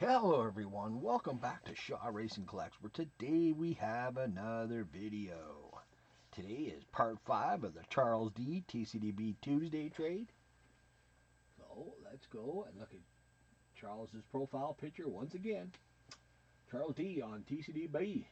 Hello everyone, welcome back to Shaw Racing Collects, where today we have another video. Today is part 5 of the CharlesD TCDB Tuesday trade. So let's go and look at Charles's profile picture once again. Charles D on TCDB.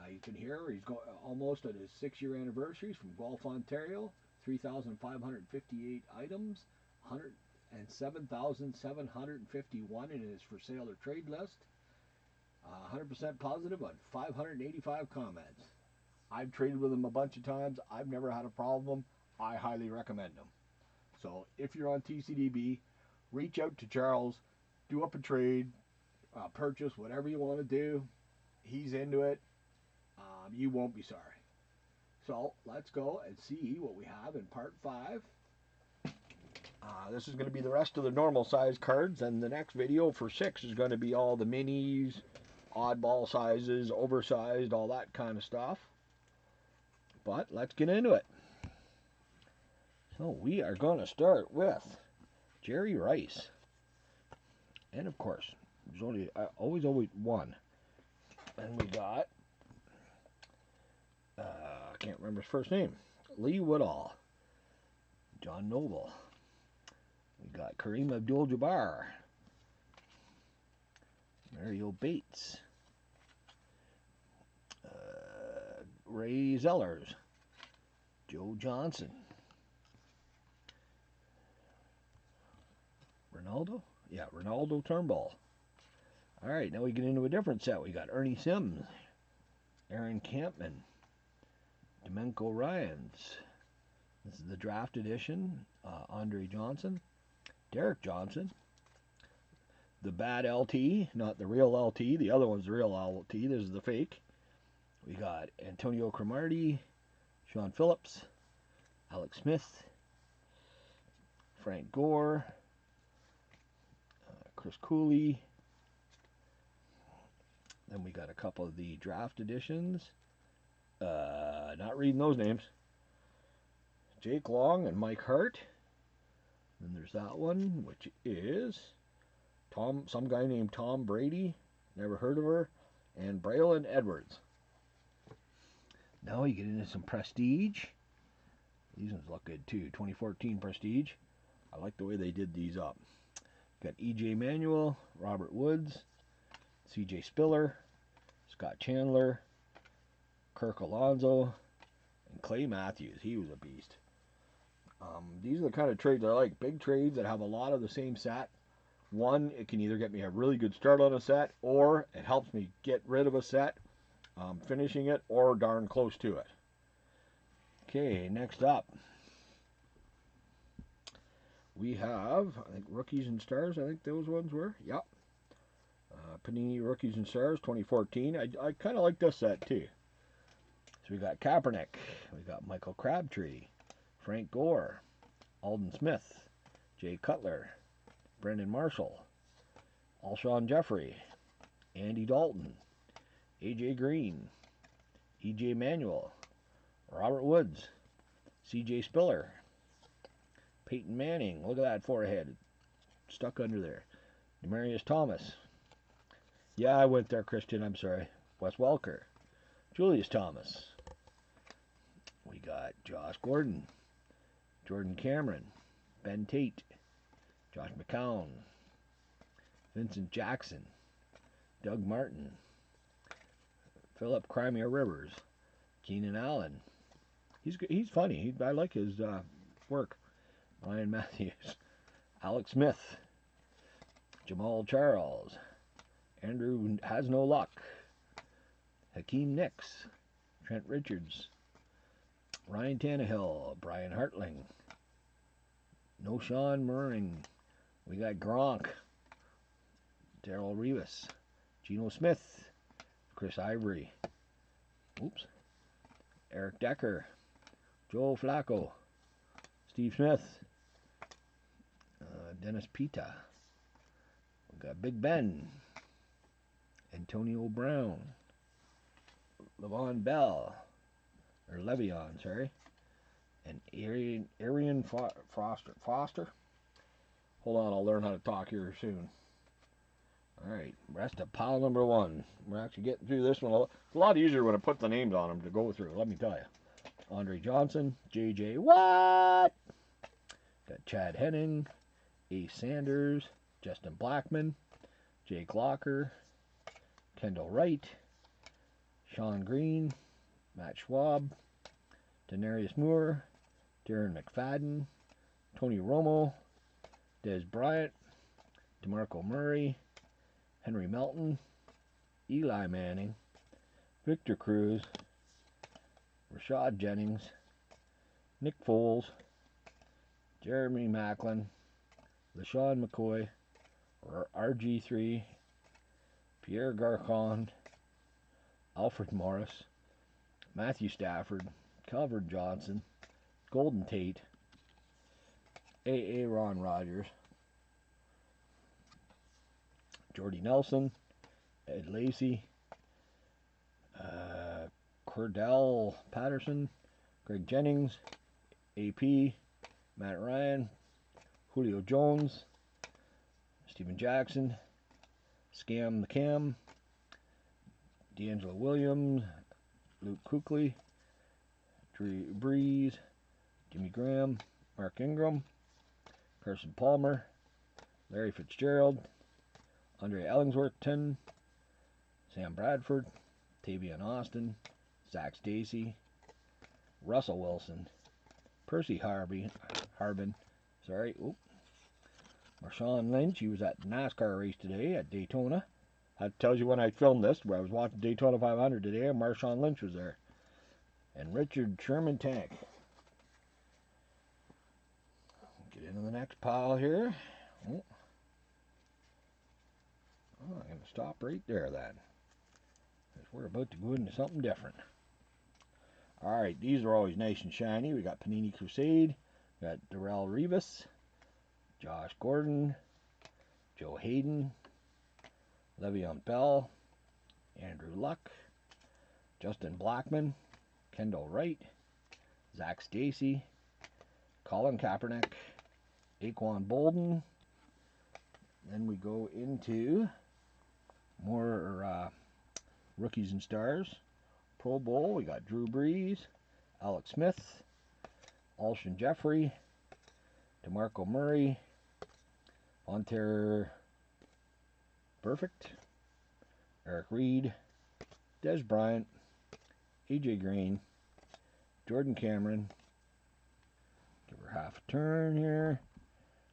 You can hear he's almost at his 6-year anniversary from Guelph, Ontario. 3,558 items, 107,751 in his for sale or trade list. 100% positive on 585 comments. I've traded with him a bunch of times. I've never had a problem. I highly recommend him. So if you're on TCDB, reach out to Charles, do up a trade, purchase, whatever you want to do. He's into it. You won't be sorry. So let's go and see what we have in part 5. This is going to be the rest of the normal size cards, and the next video for 6 is going to be all the minis, oddball sizes, oversized, all that kind of stuff. But let's get into it. So we are going to start with Jerry Rice. And of course, there's always one. And we got, I can't remember his first name, Lee Woodall, John Noble. We got Kareem Abdul-Jabbar, Mario Bates, Ray Zellers, Joe Johnson, Ronaldo? Yeah, Ronaldo Turnbull. All right, now we get into a different set. We got Ernie Sims, Aaron Campman, Domenico Ryans. This is the draft edition. Andre Johnson, Derek Johnson, the bad LT, not the real LT. The other one's the real LT. This is the fake. We got Antonio Cromartie, Sean Phillips, Alex Smith, Frank Gore, Chris Cooley. Then we got a couple of the draft editions. Not reading those names. Jake Long and Mike Hart. Then there's that one, which is some guy named Tom Brady. Never heard of her. And Braylon Edwards. Now you get into some Prestige. These ones look good too. 2014 Prestige. I like the way they did these up. Got E.J. Manuel, Robert Woods, C.J. Spiller, Scott Chandler, Kirk Alonso, and Clay Matthews. He was a beast. These are the kind of trades I like. Big trades that have a lot of the same set. One, it can either get me a really good start on a set, or it helps me get rid of a set, finishing it, or darn close to it. Okay, next up, we have, I think, Rookies and Stars. I think those ones were. Yep. Panini Rookies and Stars 2014. I kind of like this set too. So we got Kaepernick. We got Michael Crabtree, Frank Gore, Alden Smith, Jay Cutler, Brendan Marshall, Alshon Jeffrey, Andy Dalton, A.J. Green, E.J. Manuel, Robert Woods, C.J. Spiller, Peyton Manning. Look at that forehead. Stuck under there. Demarius Thomas. Yeah, I went there, Christian. I'm sorry. Wes Welker. Julius Thomas. We got Josh Gordon, Jordan Cameron, Ben Tate, Josh McCown, Vincent Jackson, Doug Martin, Philip Crimea Rivers, Keenan Allen. He's funny. I like his work. Ryan Matthews, Alex Smith, Jamal Charles, Andrew Has No Luck, Hakeem Nicks, Trent Richards, Ryan Tannehill, Brian Hartling, No Sean Murring. We got Gronk, Darrell Rivas, Geno Smith, Chris Ivory, oops, Eric Decker, Joe Flacco, Steve Smith, Dennis Pita. We got Big Ben, Antonio Brown, Le'Veon Bell, or Le'Veon, sorry, and Arian Foster. Hold on, I'll learn how to talk here soon. Alright, rest of pile number 1. We're actually getting through this one. It's a lot easier when I put the names on them to go through, let me tell you. Andre Johnson, J.J. Watt, got Chad Henning, Ace Sanders, Justin Blackman, Jake Locker, Kendall Wright, Sean Green, Matt Schwab, Denarius Moore, Darren McFadden, Tony Romo, Des Bryant, DeMarco Murray, Henry Melton, Eli Manning, Victor Cruz, Rashad Jennings, Nick Foles, Jeremy Maclin, LaShawn McCoy, RG3, Pierre Garcon, Alfred Morris, Matthew Stafford, Calvin Johnson, Golden Tate, A.A. Ron Rodgers, Jordy Nelson, Ed Lacey, Cordell Patterson, Greg Jennings, AP, Matt Ryan, Julio Jones, Steven Jackson, Scam the Cam, D'Angelo Williams, Luke Kuechly, Drew Brees, Jimmy Graham, Mark Ingram, Carson Palmer, Larry Fitzgerald, Andre Ellingsworth-Ton, Sam Bradford, Tavion Austin, Zach Stacy, Russell Wilson, Percy Harbin, Marshawn Lynch. He was at the NASCAR race today at Daytona. That tells you when I filmed this, where I was watching Daytona 500 today, and Marshawn Lynch was there. And Richard Sherman Tank. Get into the next pile here. Oh, I'm going to stop right there then, because we're about to go into something different. Alright, these are always nice and shiny. We got Panini Crusade, we got Darrelle Revis, Josh Gordon, Joe Hayden, Le'Veon Bell, Andrew Luck, Justin Blackman, Kendall Wright, Zach Stacy, Colin Kaepernick, Aquan Bolden. Then we go into more rookies and stars. Pro Bowl, we got Drew Brees, Alex Smith, Alshon Jeffrey, DeMarco Murray, Vontae Perfect, Eric Reed, Des Bryant, AJ Green, Jordan Cameron. Give her half a turn here.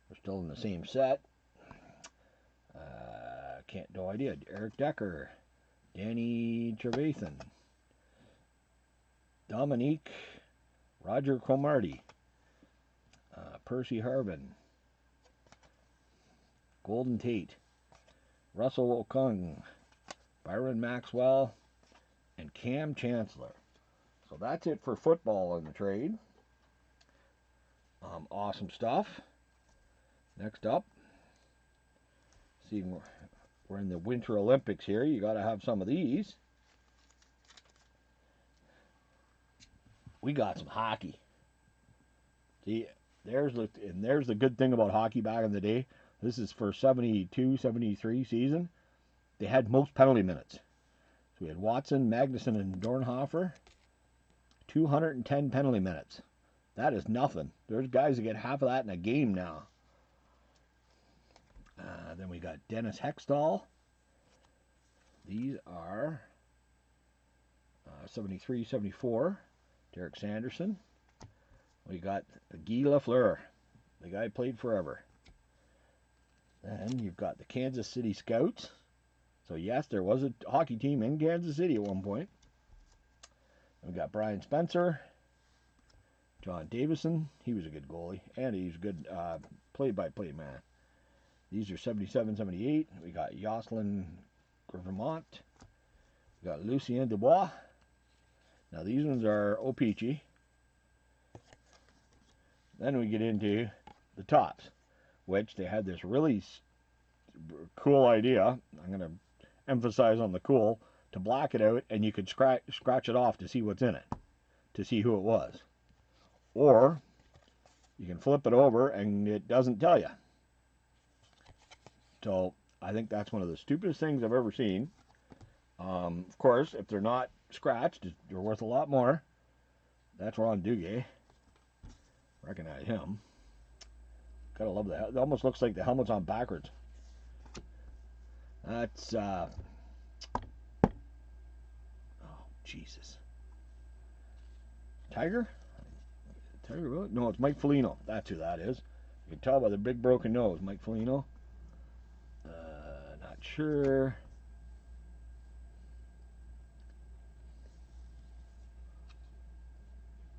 We're still in the same set. No idea. Eric Decker, Danny Trevathan, Dominique, Roger Cromartie, Percy Harbin, Golden Tate, Russell Okung, Byron Maxwell, and Cam Chancellor. So that's it for football in the trade. Awesome stuff. Next up, see, we're in the Winter Olympics here. You got to have some of these. We got some hockey. See, there's the good thing about hockey back in the day. This is for 72, 73 season. They had most penalty minutes. So we had Watson, Magnuson, and Dornhofer. 210 penalty minutes. That is nothing. There's guys that get half of that in a game now. Then we got Dennis Hextall. These are 73, 74. Derek Sanderson. We got Guy Lafleur. The guy played forever. Then you've got the Kansas City Scouts. So yes, there was a hockey team in Kansas City at one point. We got Brian Spencer, John Davison. He was a good goalie, and he was a good play-by-play man. These are 77, 78. We got Jocelyn Vermont. We got Lucien Dubois. Now these ones are O-Pee-Chee. Then we get into the tops, which they had this really cool idea. I'm going to emphasize on the cool, to black it out, and you could scratch it off to see what's in it, to see who it was. Or you can flip it over and it doesn't tell you. So I think that's one of the stupidest things I've ever seen. Of course, if they're not scratched, they're worth a lot more. That's Ron Duguay. Recognize him. Gotta love that. It almost looks like the helmet's on backwards. That's, oh, Jesus. Tiger? Tiger Woods? No, it's Mike Foligno. That's who that is. You can tell by the big broken nose. Mike Foligno. Not sure.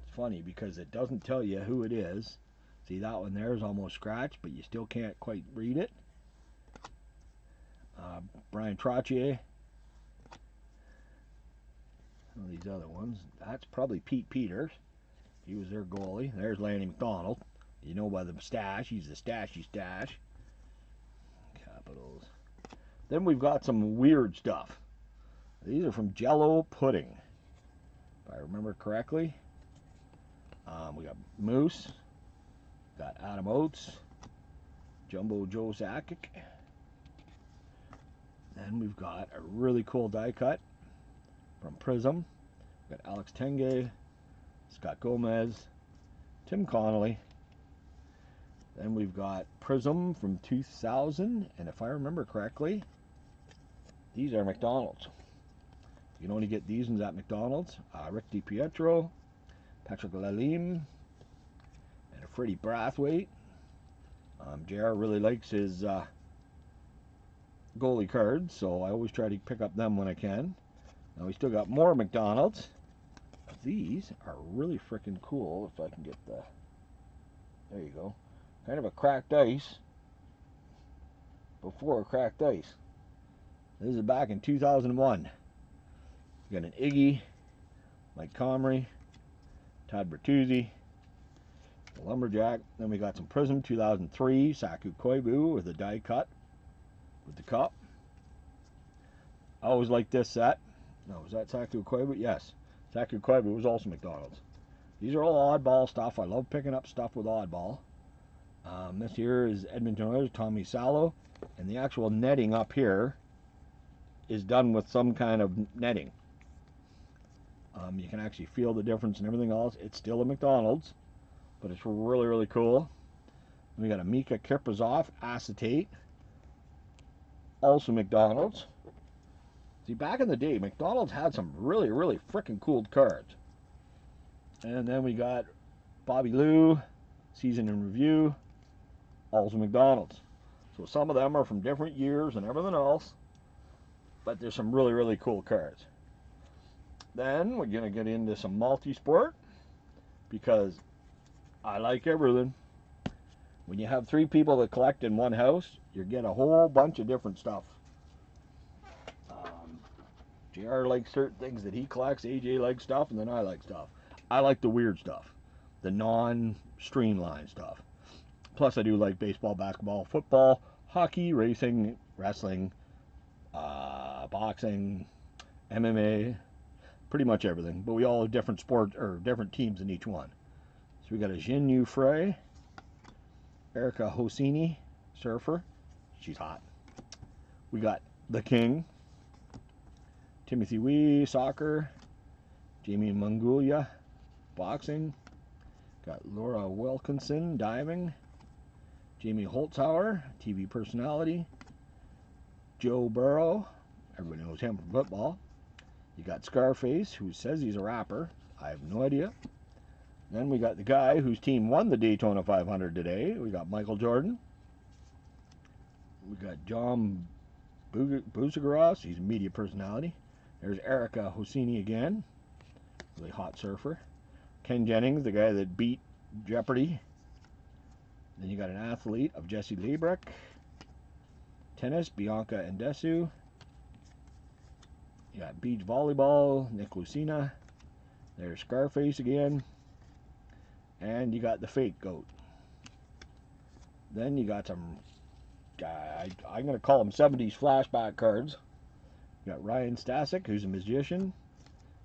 It's funny because it doesn't tell you who it is. See, that one there is almost scratched, but you still can't quite read it. Brian Trottier. Some of these other ones. That's probably Pete Peters. He was their goalie. There's Lanny McDonald. You know by the stash. He's the stashy stash. Capitals. Then we've got some weird stuff. These are from Jello Pudding, if I remember correctly. We got Moose. Got Adam Oates. Jumbo Joe Sakic. Then we've got a really cool die cut from Prism. We've got Alex Tenge, Scott Gomez, Tim Connolly. Then we've got Prism from 2000, and if I remember correctly, these are McDonald's. You can only get these ones at McDonald's. Rick DiPietro, Patrick Lalime, and a Freddie Brathwaite. JR really likes his goalie cards, so I always try to pick up them when I can. Now we still got more McDonald's. These are really freaking cool. If I can get the, there you go, kind of a cracked ice before cracked ice. This is back in 2001. We got an Iggy, Mike Comrie, Todd Bertuzzi, the Lumberjack. Then we got some Prism 2003 Saku Koivu with a die cut with the cup. I always liked this set. No, was that Saku Koivu? Yes. Saku Koivu was also McDonald's. These are all oddball stuff. I love picking up stuff with oddball. This here is Edmonton Oilers, Tommy Salo. And the actual netting up here is done with some kind of netting. You can actually feel the difference and everything else. It's still a McDonald's, but it's really, really cool. We got a Mika Kiprazov acetate. Also McDonald's. See, back in the day, McDonald's had some really, really freaking cool cards. And then we got Bobby Lou, Season in Review, also McDonald's. So some of them are from different years and everything else, but there's some really, really cool cards. Then we're going to get into some multi-sport because I like everything. When you have 3 people that collect in one house, you get a whole bunch of different stuff. JR likes certain things that he collects, AJ likes stuff, and then I like stuff. I like the weird stuff, the non-streamlined stuff. Plus I do like baseball, basketball, football, hockey, racing, wrestling, boxing, MMA, pretty much everything. But we all have different sports or different teams in each one. So we got a Jin Yu Frey, Erica Hosini, surfer. She's hot. We got the King, Timothy Wee, soccer, Jamie Mangulia, boxing. Got Laura Wilkinson, diving. Jamie Holtzhauer, TV personality. Joe Burrow, everybody knows him from football. You got Scarface, who says he's a rapper. I have no idea. Then we got the guy whose team won the Daytona 500 today. We got Michael Jordan. We got John Buzagaros, he's a media personality. There's Erica Hosini again, really hot surfer. Ken Jennings, the guy that beat Jeopardy. Then you got an athlete of Jesse Lebrecht. Tennis, Bianca Ndesu. You got beach volleyball, Nick Lucina. There's Scarface again. And you got the fake goat. Then you got some, I'm going to call them 70s flashback cards. You got Ryan Stasek, who's a magician.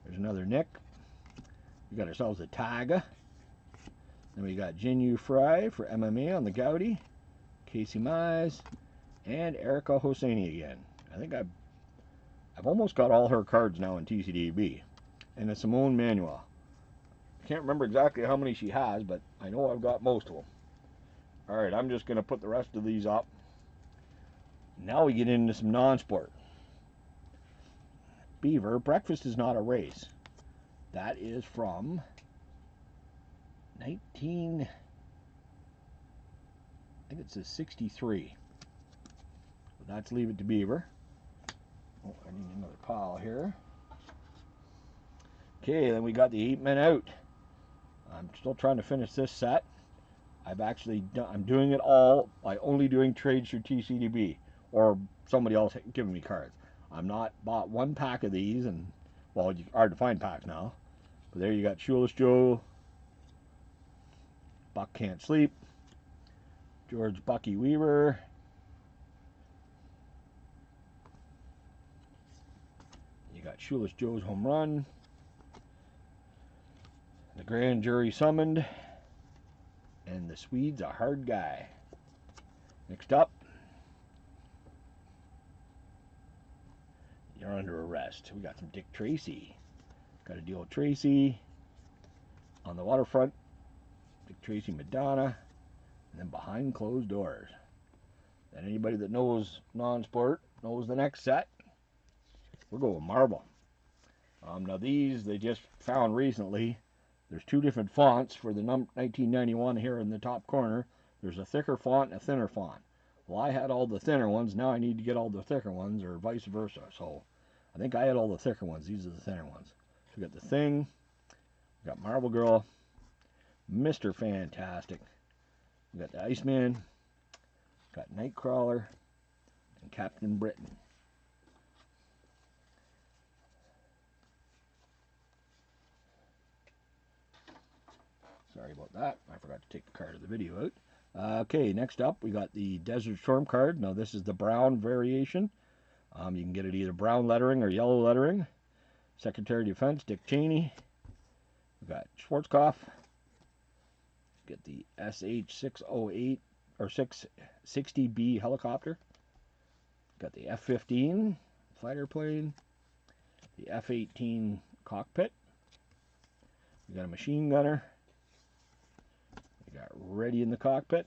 There's another Nick. We got ourselves a Taga. Then we got Jin Yu Fry for MMA on the Gaudi. Casey Mize. And Erica Hosseini again. I think I've almost got all her cards now in TCDB. And a Simone Manuel. I can't remember exactly how many she has, but I know I've got most of them. Alright, I'm just going to put the rest of these up. Now we get into some non-sport. Beaver, Breakfast is Not a Race. That is from 19... I think it says 63. So that's Leave It to Beaver. Oh, I need another pile here. Okay, then we got the 8 Men Out. I'm still trying to finish this set. I'm doing it all by only doing trades through TCDB or somebody else giving me cards. I'm not bought one pack of these, and well, it's hard to find packs now. But there you got Shoeless Joe, Buck Can't Sleep, George Bucky Weaver, you got Shoeless Joe's Home Run, The Grand Jury Summoned, and The Swede's A Hard Guy. Next up, You're Under Arrest. We got some Dick Tracy. Got to deal with Tracy. On the Waterfront, Dick Tracy, Madonna, and then Behind Closed Doors. And anybody that knows non-sport knows the next set. We're going marble. Now these, they just found recently. There's two different fonts for the 1991 here in the top corner. There's a thicker font and a thinner font. Well, I had all the thinner ones. Now I need to get all the thicker ones, or vice versa. So I think I had all the thicker ones. These are the thinner ones. So we got the Thing. We got Marble Girl. Mr. Fantastic. We got the Iceman. Got Nightcrawler. And Captain Britain. Sorry about that. I forgot to take the card of the video out. Okay, next up we got the Desert Storm card. Now this is the brown variation. You can get it either brown lettering or yellow lettering. Secretary of Defense, Dick Cheney. We got Schwarzkopf. Get the SH-608 or 660B helicopter. Got the F-15 fighter plane. The F-18 cockpit. We got a machine gunner. We got Ready in the Cockpit.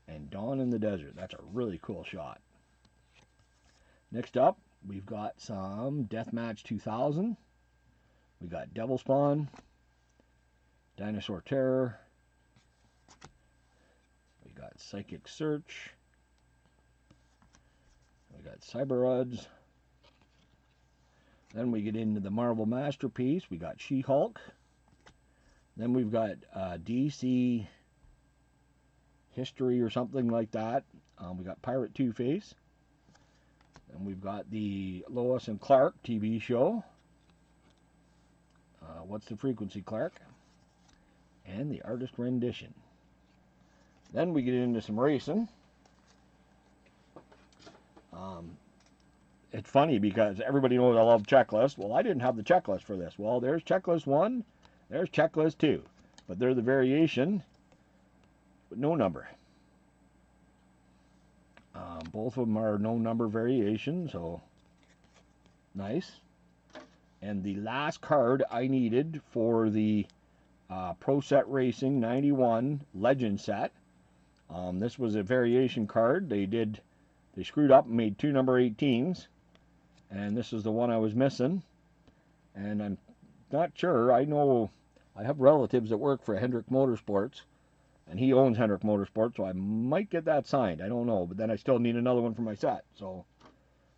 And Dawn in the Desert. That's a really cool shot. Next up, we've got some Deathmatch 2000. We got Devil Spawn. Dinosaur Terror. We got Psychic Search. We got Cyber-Uds. Then we get into the Marvel Masterpiece. We got She-Hulk. Then we've got DC History or something like that. We got Pirate Two-Face. And we've got the Lois and Clark TV show. What's the Frequency, Clark? And the Artist Rendition. Then we get into some racing. It's funny because everybody knows I love checklists. Well, I didn't have the checklist for this. Well, there's checklist 1, there's checklist 2. But they're the variation, but no number. Both of them are no number variation, so nice. And the last card I needed for the Pro Set Racing 91 Legend set. This was a variation card. They screwed up and made 2 number 18s. And this is the one I was missing. And I'm not sure. I know I have relatives that work for Hendrick Motorsports. And he owns Hendrick Motorsports, so I might get that signed. I don't know. But then I still need another one for my set. So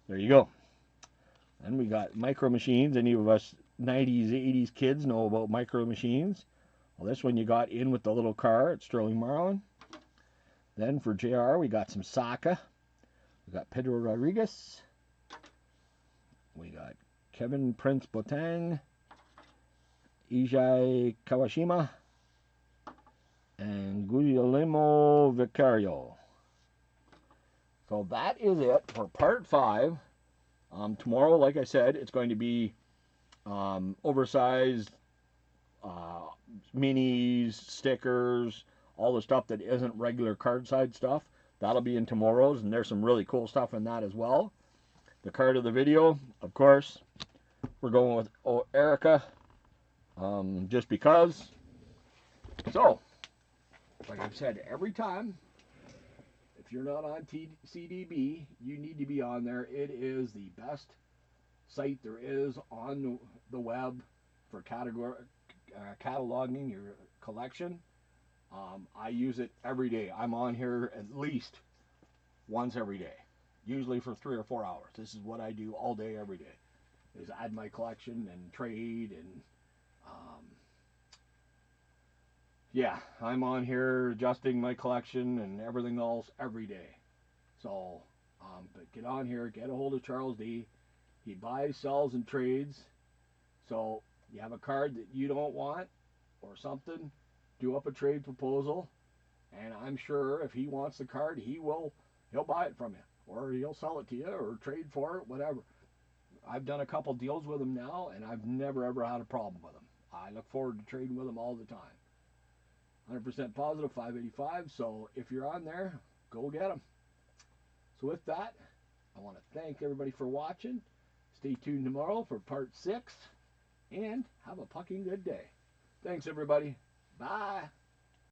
there you go. Then we got Micro Machines. Any of us 90s, 80s kids know about Micro Machines. Well, this one you got in with the little car at Sterling Marlin. Then for JR, we got some Saka. We got Pedro Rodriguez. We got Kevin Prince Boateng. Ijai Kawashima. And Guglielmo Vicario. So that is it for part 5. Tomorrow, like I said, it's going to be oversized minis, stickers, all the stuff that isn't regular card side stuff. That'll be in tomorrow's, and there's some really cool stuff in that as well. The card of the video, of course, we're going with Erica, just because. So, like I've said every time, if you're not on TCDB, you need to be on there. It is the best site there is on the web for cataloging your collection. I use it every day. I'm on here at least once every day, usually for 3 or 4 hours. This is what I do all day, every day, is add my collection and trade. And yeah, I'm on here adjusting my collection and everything else every day. So, but get on here, get a hold of CharlesD. He buys, sells, and trades. So you have a card that you don't want or something, do up a trade proposal, and I'm sure if he wants the card, he'll buy it from you, or he'll sell it to you, or trade for it, whatever. I've done a couple deals with him now, and I've never ever had a problem with him. I look forward to trading with him all the time. 100% positive, 585. So if you're on there, go get him. So with that, I want to thank everybody for watching. Stay tuned tomorrow for part 6, and have a fucking good day. Thanks, everybody. Bye.